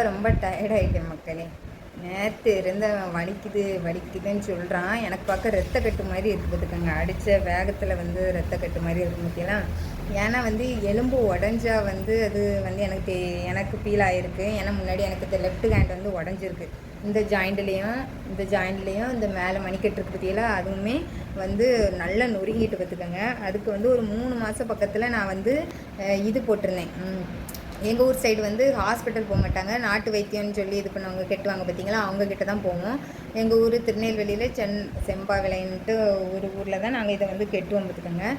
ரொம்ப டயர்டாயிட்டேன் மக்களே. நேற்று இருந்த வலிக்குதுன்னு சொல்கிறான். எனக்கு பார்க்க ரத்த கட்டு மாதிரி இருக்குது பார்த்துக்கோங்க. அடித்த வேகத்தில் வந்து ரத்த கட்டு மாதிரி இருக்குது முக்கியலாம். ஏன்னா வந்து எலும்பு உடஞ்சா வந்து அது வந்து எனக்கு ஃபீல் ஆகிருக்கு. ஏன்னா முன்னாடி எனக்கு லெஃப்ட் ஹேண்ட் வந்து உடஞ்சிருக்கு. இந்த ஜாயிண்ட்லேயும் இந்த மேலே மணிக்கட்டு இருக்குது பற்றியெல்லாம் அதுவுமே வந்து நல்லா நொறுங்கிட்டு பார்த்துக்கோங்க. அதுக்கு வந்து ஒரு 3 மாதம் பக்கத்தில் நான் வந்து இது போட்டிருந்தேன். எங்கள் ஊர் சைடு வந்து ஹாஸ்பிட்டல் போக மாட்டாங்க. நாட்டு வைத்தியம்னு சொல்லி இது பண்ணவங்க கெட்டுவாங்க பார்த்தீங்களா, அவங்கக்கிட்ட தான் போவோம். எங்கள் ஊர் திருநெல்வேலியில் செம்பாவிளைன்ட்டு ஒரு ஊரில் தான் நாங்கள் இதை வந்து கெட்டுவோம் பார்த்துக்கோங்க.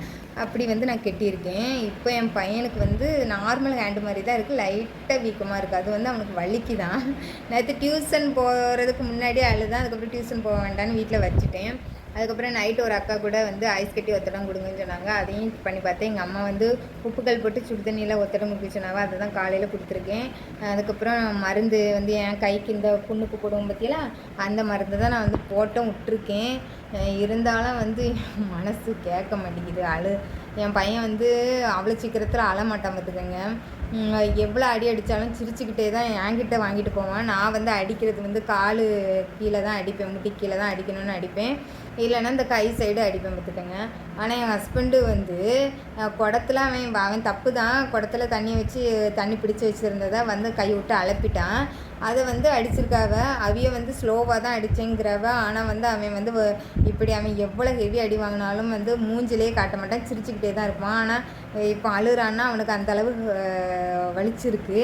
அப்படி வந்து நான் கெட்டியிருக்கேன். இப்போ என் பையனுக்கு வந்து நார்மல் ஹேண்டு மாதிரி தான் இருக்குது, லைட்டாக வீக்கமாக இருக்குது. அது வந்து அவனுக்கு வலிக்கு தான். நேற்று டியூஷன் போகிறதுக்கு முன்னாடியே அழுதான். அதுக்கப்புறம் டியூஷன் போக வேண்டான்னு வீட்டில் வச்சுட்டேன். அதுக்கப்புறம் நைட்டு ஒரு அக்கா கூட வந்து ஐஸ் கட்டி ஒத்தடம் கொடுங்கன்னு சொன்னாங்க. அதையும் பண்ணி பார்த்தேன். எங்கள் அம்மா வந்து உப்புக்கல் போட்டு சுடு தண்ணியில் ஒத்தடம் கொடுக்க சொன்னாங்க. அதை தான் காலையில் கொடுத்துருக்கேன். அதுக்கப்புறம் மருந்து வந்து என் கைக்கு இந்த புண்ணுக்கு போடுவோம் பற்றியெல்லாம் அந்த மருந்து தான் நான் வந்து போட்டும் விட்டுருக்கேன். இருந்தாலும் வந்து மனசு கேட்க மாட்டேங்குது. என் பையன் வந்து அவ்வளோ சீக்கிரத்தில் அழமாட்டான் பார்த்துக்கோங்க. எவ்வளோ அடி அடித்தாலும் சிரிச்சுக்கிட்டே தான் என்கிட்ட வாங்கிட்டு போவான். நான் வந்து அடிக்கிறது வந்து கால் கீழே தான் அடிப்பேன், முட்டி கீழே தான் அடிக்கணும்னு அடிப்பேன். இல்லைன்னா இந்த கை சைடு அடிப்பேன் பார்த்துக்கோங்க. ஆனால் என் ஹஸ்பண்டு வந்து குடத்துல அவன் தப்பு தான், குடத்துல தண்ணி பிடிச்சி வச்சுருந்ததை வந்து கை விட்டு அலப்பிட்டான். அதை வந்து அடிச்சிருக்காவ. அவிய வந்து ஸ்லோவாக தான் அடித்தேங்கிறவ. ஆனால் வந்து அவன் அவன் எவ்வளோ ஹெவி அடி வாங்கினாலும் வந்து மூஞ்சிலே காட்ட மாட்டான், சிரிச்சுக்கிட்டே தான் இருப்பான். ஆனால் இப்போ அழுறான்னா அவனுக்கு அந்தளவு வலிச்சிருக்கு.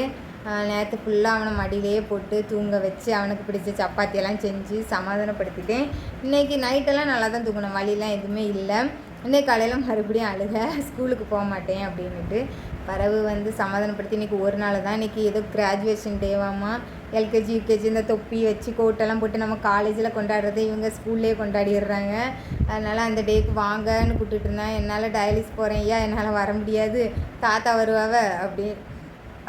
நேற்று ஃபுல்லாக அவனை மடியிலேயே போட்டு தூங்க வச்சு அவனுக்கு பிடிச்ச சப்பாத்தியெல்லாம் செஞ்சு சமாதானப்படுத்திட்டேன். இன்றைக்கி நைட்டெல்லாம் நல்லா தான் தூங்கணும், வலிலாம் எதுவுமே இல்லை. இன்றைக்கி காலையில் மறுபடியும் அழுக, ஸ்கூலுக்கு போக மாட்டேன் அப்படின்ட்டு. பறவு வந்து சமாதானப்படுத்தி இன்றைக்கி ஒரு நாள் தான். இன்றைக்கி ஏதோ கிராஜுவேஷன் டேவாமா, எல்கேஜி யூகேஜி இந்த தொப்பி வச்சு கோட்டெல்லாம் போட்டு நம்ம காலேஜில் கொண்டாடுறதை இவங்க ஸ்கூல்லேயே கொண்டாடிடுறாங்க. அதனால் அந்த டேக்கு வாங்கன்னு கூப்பிட்டுட்டு இருந்தேன். என்னால் டயாலிஸ் போகிறேன், ஐயா என்னால் வர முடியாது, தாத்தா வருவாவ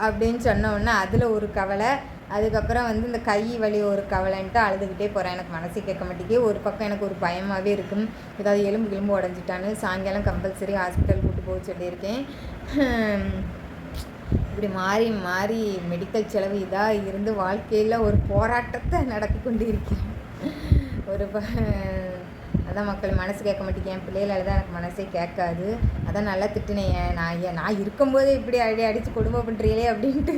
அப்படின்னு சொன்னோன்னே அதில் ஒரு கவலை. அதுக்கப்புறம் வந்து இந்த கை வலி ஒரு கவலைன்ட்டு அழுதுகிட்டே போகிறேன். எனக்கு மனசு கேட்க மாட்டேங்குது. ஒரு பக்கம் எனக்கு ஒரு பயமாகவே இருக்கும், ஏதாவது எலும்பு உடஞ்சிட்டான்னு. சாயங்காலம் கம்பல்சரி ஹாஸ்பிட்டல் கூப்பிட்டு போக சொல்லியிருக்கேன். இப்படி மாறி மாறி மெடிக்கல் செலவு இதாக இருந்து வாழ்க்கையில் ஒரு போராட்டத்தை நடத்தி கொண்டு இருக்கிறேன். அதான் மக்கள் மனசு கேட்க மாட்டேங்க. என் பிள்ளைகள் அழுதான் எனக்கு மனசே கேட்காது. அதான் நல்லா திட்டுனேன். நான் இருக்கும்போதே இப்படி அடித்து கொடுமை பண்ணுறீங்களே அப்படின்ட்டு.